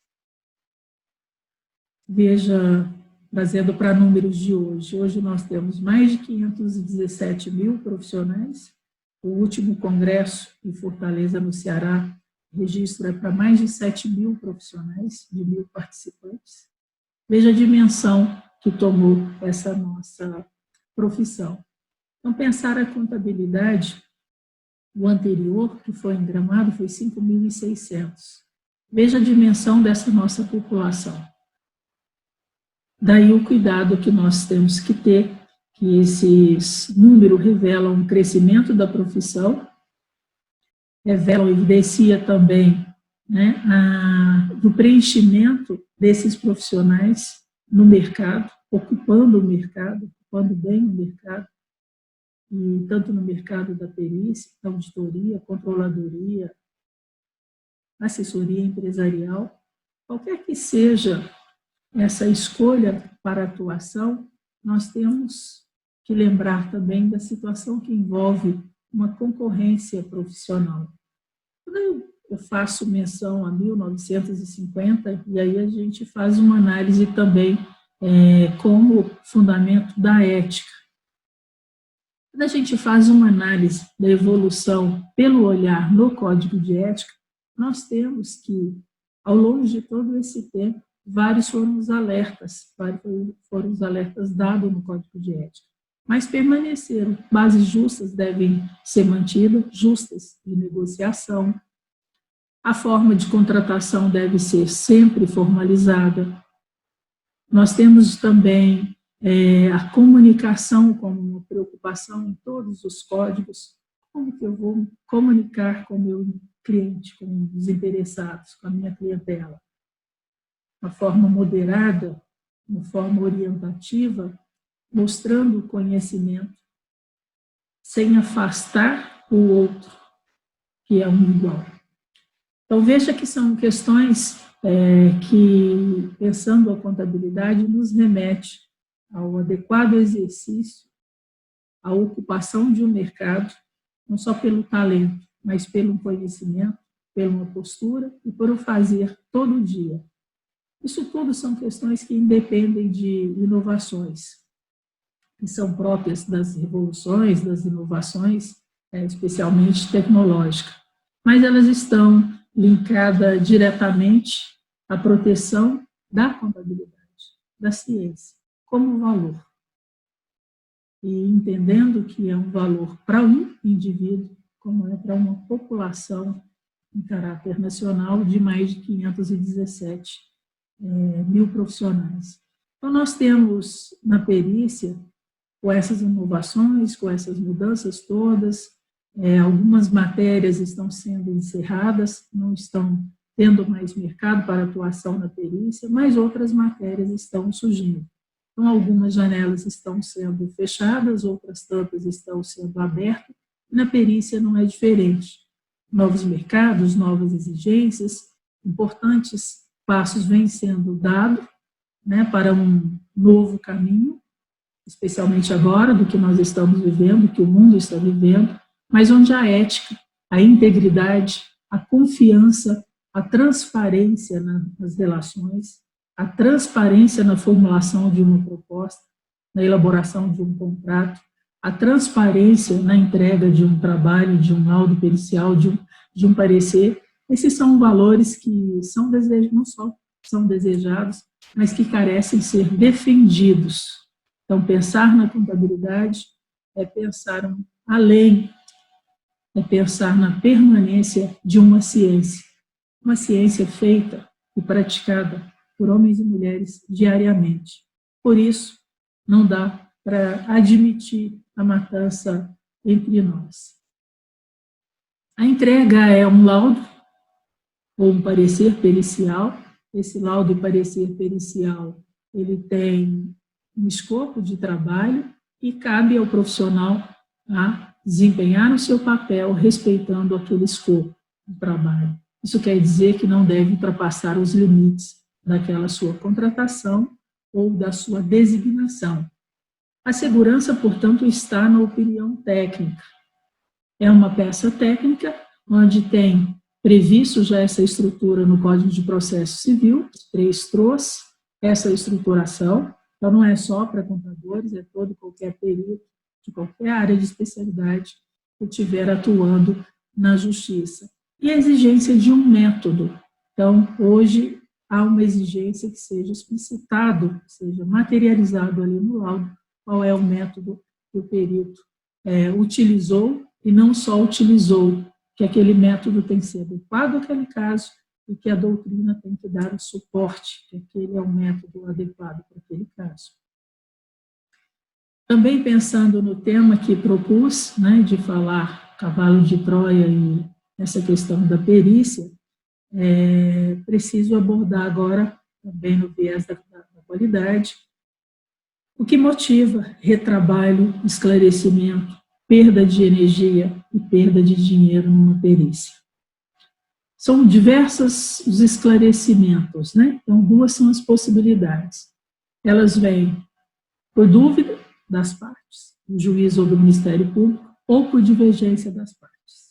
Veja, trazendo para números de hoje. Hoje nós temos mais de 517 mil profissionais. O último congresso em Fortaleza, no Ceará, o registro é para mais de 7 mil profissionais, de 1.000 participantes. Veja a dimensão que tomou essa nossa profissão. Então, pensar a contabilidade, o anterior, que foi em Gramado, foi 5.600. Veja a dimensão dessa nossa população. Daí o cuidado que nós temos que ter, que esses números revelam um crescimento da profissão, revelam, evidencia também, né, do preenchimento desses profissionais no mercado, ocupando o mercado, ocupando bem o mercado, e tanto no mercado da perícia, da auditoria, controladoria, assessoria empresarial, qualquer que seja essa escolha para atuação, nós temos que lembrar também da situação que envolve uma concorrência profissional. Quando eu faço menção a 1950, e aí a gente faz uma análise também como fundamento da ética. Quando a gente faz uma análise da evolução pelo olhar no Código de Ética, nós temos que, ao longo de todo esse tempo, vários foram os alertas dados no Código de Ética. Mas permaneceram. Bases justas devem ser mantidas, justas de negociação. A forma de contratação deve ser sempre formalizada. Nós temos também a comunicação como uma preocupação em todos os códigos. Como que eu vou comunicar com o meu cliente, com os interessados, com a minha clientela? Uma forma moderada, uma forma orientativa, mostrando o conhecimento, sem afastar o outro, que é um igual. Então, veja que são questões que, pensando a contabilidade, nos remete ao adequado exercício, à ocupação de um mercado, não só pelo talento, mas pelo conhecimento, pela uma postura e por o fazer todo dia. Isso tudo são questões que independem de inovações, que são próprias das revoluções, das inovações, especialmente tecnológicas, mas elas estão linkadas diretamente à proteção da contabilidade, da ciência, como valor. E entendendo que é um valor para um indivíduo, como é para uma população em caráter nacional de mais de 517 mil profissionais. Então, nós temos na perícia, com essas inovações, com essas mudanças todas, algumas matérias estão sendo encerradas, não estão tendo mais mercado para atuação na perícia, mas outras matérias estão surgindo. Então, algumas janelas estão sendo fechadas, outras tantas estão sendo abertas, e na perícia não é diferente. Novos mercados, novas exigências, importantes passos vêm sendo dados, né, para um novo caminho, especialmente agora, do que nós estamos vivendo, que o mundo está vivendo, mas onde a ética, a integridade, a confiança, a transparência nas relações, a transparência na formulação de uma proposta, na elaboração de um contrato, a transparência na entrega de um trabalho, de um laudo pericial, de um parecer. Esses são valores que são desejados, não só são desejados, mas que carecem ser defendidos. Então, pensar na contabilidade é pensar além, é pensar na permanência de uma ciência feita e praticada por homens e mulheres diariamente. Por isso, não dá para admitir a matança entre nós. A entrega é um laudo ou um parecer pericial. Esse laudo e parecer pericial, ele tem um escopo de trabalho e cabe ao profissional a desempenhar o seu papel respeitando aquele escopo de trabalho. Isso quer dizer que não deve ultrapassar os limites daquela sua contratação ou da sua designação. A segurança, portanto, está na opinião técnica. É uma peça técnica onde tem previsto já essa estrutura no Código de Processo Civil, 3 TROS, essa estruturação. Então, não é só para contadores, é todo qualquer perito de qualquer área de especialidade que estiver atuando na justiça. E a exigência de um método. Então, hoje, há uma exigência que seja explicitado, seja materializado ali no laudo, qual é o método que o perito utilizou, e não só utilizou, que aquele método tem que ser adequado àquele caso e que a doutrina tem que dar o suporte, que aquele é o método adequado para aquele caso. Também pensando no tema que propus, né, de falar cavalo de Troia e essa questão da perícia, preciso abordar agora, também no viés da qualidade, o que motiva retrabalho, esclarecimento, perda de energia e perda de dinheiro numa perícia. São diversos os esclarecimentos, né? Então, 2 são as possibilidades. Elas vêm por dúvida das partes, do juiz ou do Ministério Público, ou por divergência das partes.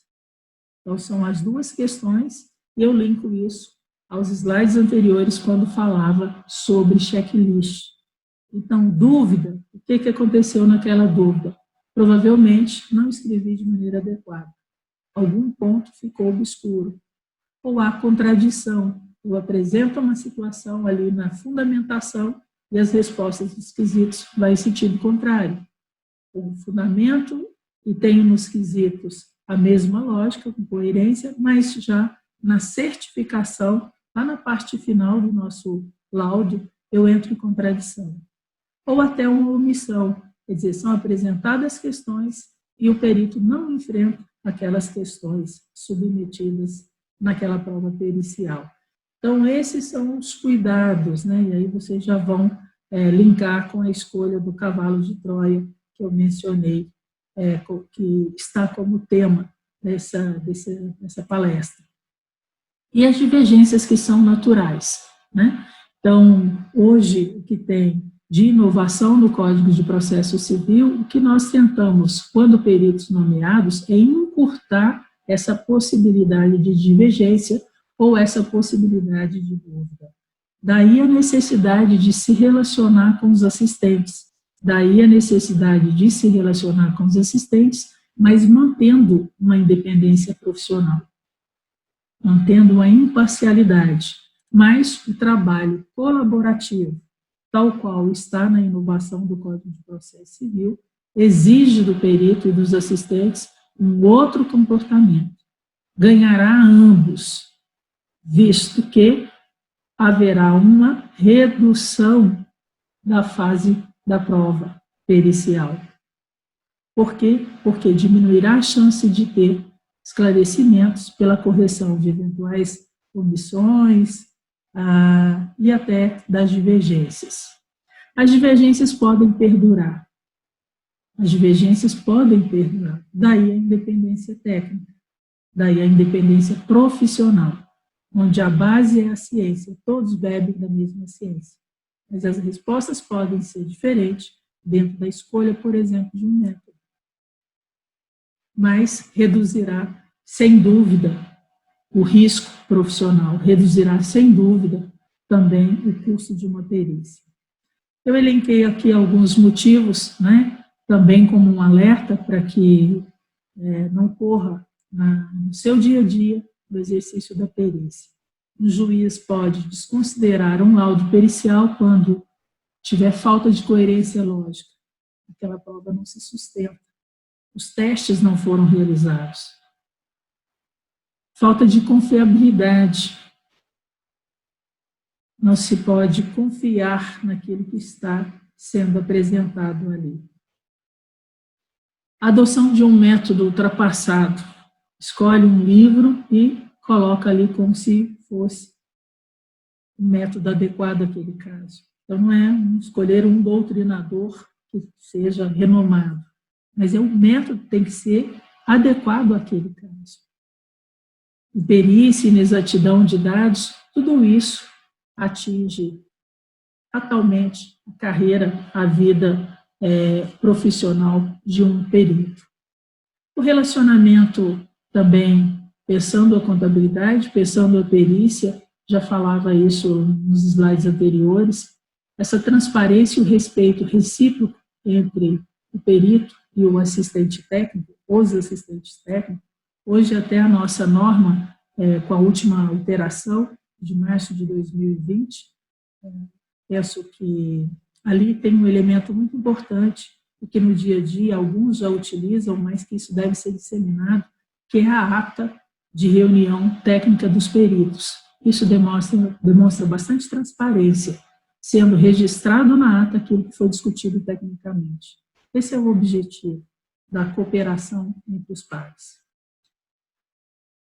Então, são as 2 questões, e eu linko isso aos slides anteriores, quando falava sobre checklist. Então, dúvida, o que aconteceu naquela dúvida? Provavelmente não escrevi de maneira adequada. Algum ponto ficou obscuro. Ou há contradição. Eu apresento uma situação ali na fundamentação e as respostas dos quesitos vão em sentido contrário. O fundamento, e tenho nos quesitos a mesma lógica, com coerência, mas já na certificação, lá na parte final do nosso laudo, eu entro em contradição. Ou até uma omissão, quer dizer, são apresentadas questões e o perito não enfrenta aquelas questões submetidas naquela prova pericial. Então, esses são os cuidados, né? E aí vocês já vão linkar com a escolha do cavalo de Troia, que eu mencionei, que está como tema dessa palestra. E as divergências que são naturais, né? Então, hoje, o que tem de inovação no Código de Processo Civil, o que nós tentamos, quando peritos nomeados, é encurtar essa possibilidade de divergência ou essa possibilidade de dúvida. Daí a necessidade de se relacionar com os assistentes, daí a necessidade de se relacionar com os assistentes, mas mantendo uma independência profissional, mantendo uma imparcialidade, mas o trabalho colaborativo, tal qual está na inovação do Código de Processo Civil, exige do perito e dos assistentes um outro comportamento. Ganhará ambos, visto que haverá uma redução da fase da prova pericial. Por quê? Porque diminuirá a chance de ter esclarecimentos pela correção de eventuais omissões e até das divergências. As divergências podem perdurar. Daí a independência técnica, daí a independência profissional, onde a base é a ciência, todos bebem da mesma ciência. Mas as respostas podem ser diferentes dentro da escolha, por exemplo, de um método. Mas reduzirá, sem dúvida, o risco profissional, reduzirá, sem dúvida, também o custo de uma perícia. Eu elenquei aqui alguns motivos, né, também como um alerta para que não corra no seu dia a dia do exercício da perícia. O juiz pode desconsiderar um laudo pericial quando tiver falta de coerência lógica, aquela prova não se sustenta. Os testes não foram realizados. Falta de confiabilidade. Não se pode confiar naquilo que está sendo apresentado ali. Adoção de um método ultrapassado. Escolhe um livro e coloca ali como se fosse o método adequado àquele caso. Então, não é escolher um doutrinador que seja renomado, mas o método tem que ser adequado àquele caso. Perícia, inexatidão de dados, tudo isso atinge fatalmente a carreira, a vida profissional de um perito. O relacionamento também, pensando a contabilidade, pensando a perícia, já falava isso nos slides anteriores, essa transparência e o respeito recíproco entre o perito e o assistente técnico, os assistentes técnicos. Hoje até a nossa norma, com a última alteração de março de 2020, penso que ali tem um elemento muito importante, e que no dia a dia alguns já utilizam, mas que isso deve ser disseminado, que é a ata de reunião técnica dos peritos. Isso demonstra bastante transparência, sendo registrado na ata aquilo que foi discutido tecnicamente. Esse é o objetivo da cooperação entre os pares.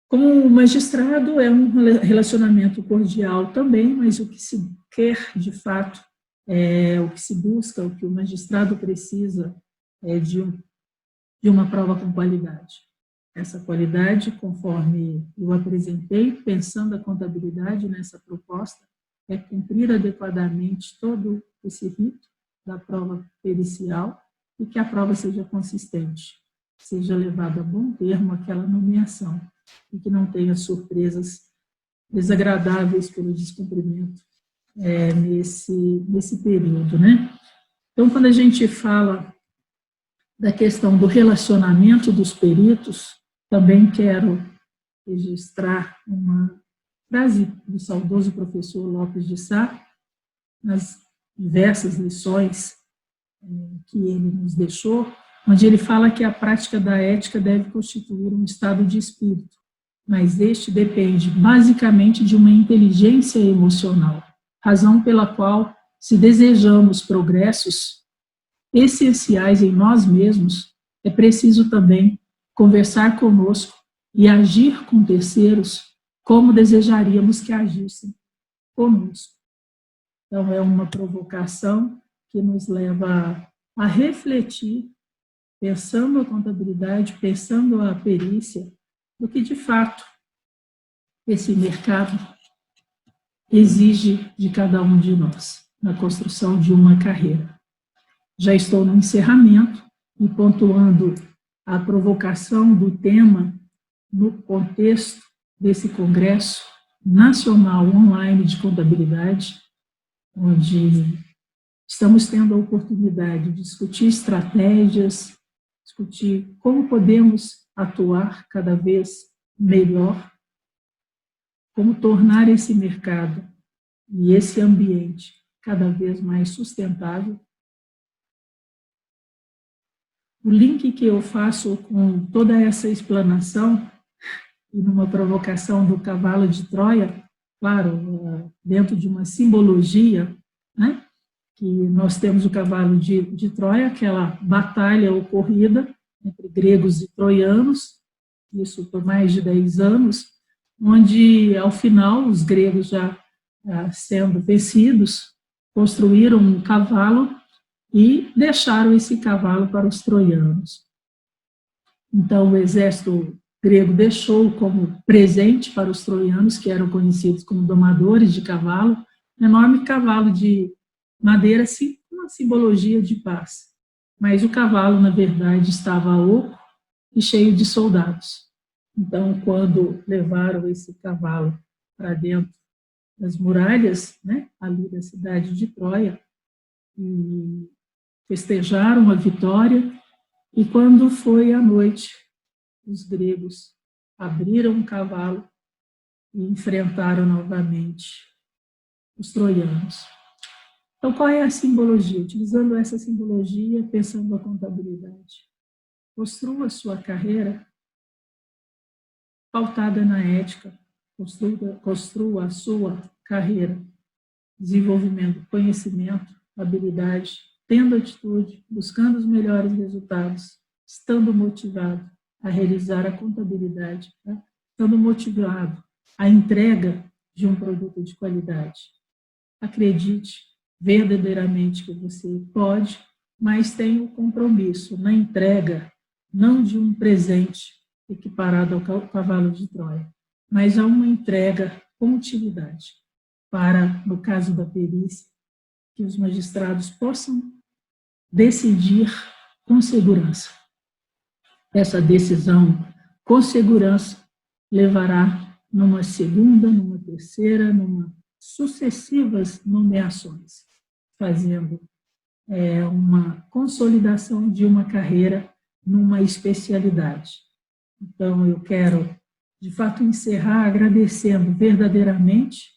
Com o magistrado é um relacionamento cordial também, mas o que se quer de fato, o que se busca, o que o magistrado precisa é de uma prova com qualidade. Essa qualidade, conforme eu apresentei, pensando a contabilidade nessa proposta, é cumprir adequadamente todo esse rito da prova pericial e que a prova seja consistente, seja levada a bom termo aquela nomeação e que não tenha surpresas desagradáveis pelo descumprimento nesse período, né? Então, quando a gente fala da questão do relacionamento dos peritos, também quero registrar uma frase do saudoso professor Lopes de Sá, nas diversas lições que ele nos deixou, onde ele fala que a prática da ética deve constituir um estado de espírito, mas este depende basicamente de uma inteligência emocional, razão pela qual, se desejamos progressos essenciais em nós mesmos, é preciso também conversar conosco e agir com terceiros como desejaríamos que agissem conosco. Então, é uma provocação que nos leva a refletir, pensando a contabilidade, pensando a perícia, do que, de fato, esse mercado exige de cada um de nós, na construção de uma carreira. Já estou no encerramento e pontuando a provocação do tema no contexto desse Congresso Nacional Online de Contabilidade, onde estamos tendo a oportunidade de discutir estratégias, discutir como podemos atuar cada vez melhor, como tornar esse mercado e esse ambiente cada vez mais sustentável. O link que eu faço com toda essa explanação, e numa provocação do cavalo de Troia, claro, dentro de uma simbologia, né, que nós temos o cavalo de Troia, aquela batalha ocorrida entre gregos e troianos, isso por mais de 10 anos, onde, ao final, os gregos já sendo vencidos, construíram um cavalo e deixaram esse cavalo para os troianos. Então, o exército grego deixou como presente para os troianos, que eram conhecidos como domadores de cavalo, um enorme cavalo de madeira, assim, uma simbologia de paz. Mas o cavalo, na verdade, estava oco e cheio de soldados. Então, quando levaram esse cavalo para dentro das muralhas, né, ali da cidade de Troia, e festejaram a vitória, e quando foi à noite, os gregos abriram o cavalo e enfrentaram novamente os troianos. Então, qual é a simbologia? Utilizando essa simbologia, pensando a contabilidade. Construa sua carreira pautada na ética, construa a sua carreira, desenvolvimento, conhecimento, habilidade, tendo atitude, buscando os melhores resultados, estando motivado a realizar a contabilidade, tá? Estando motivado à entrega de um produto de qualidade. Acredite verdadeiramente que você pode, mas tenha o compromisso na entrega, não de um presente equiparado ao cavalo de Troia, mas a uma entrega com utilidade, para, no caso da perícia, que os magistrados possam decidir com segurança. Essa decisão com segurança levará numa segunda, numa terceira, numa sucessivas nomeações, fazendo uma consolidação de uma carreira numa especialidade. Então, eu quero, de fato, encerrar agradecendo verdadeiramente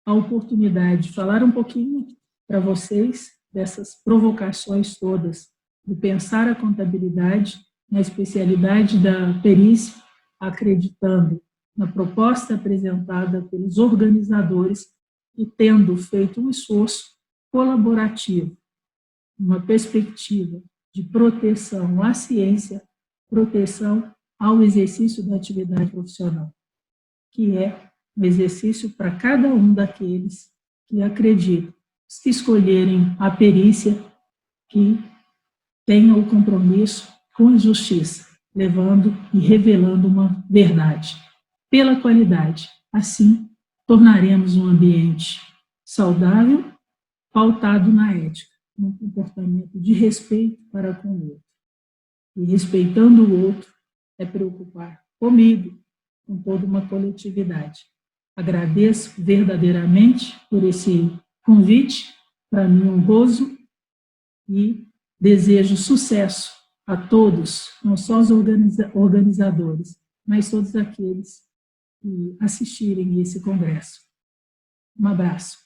a oportunidade de falar um pouquinho para vocês dessas provocações todas, de pensar a contabilidade na especialidade da perícia, acreditando na proposta apresentada pelos organizadores e tendo feito um esforço colaborativo, uma perspectiva de proteção à ciência, proteção ao exercício da atividade profissional, que é um exercício para cada um daqueles que acreditam, que escolherem a perícia, que tenham o compromisso com a justiça, levando e revelando uma verdade, pela qualidade. Assim, tornaremos um ambiente saudável, pautado na ética, num comportamento de respeito para com o outro. E respeitando o outro é preocupar comigo, com toda uma coletividade. Agradeço verdadeiramente por esse convite, para mim honroso, e desejo sucesso a todos, não só os organizadores, mas todos aqueles que assistirem a esse congresso. Um abraço.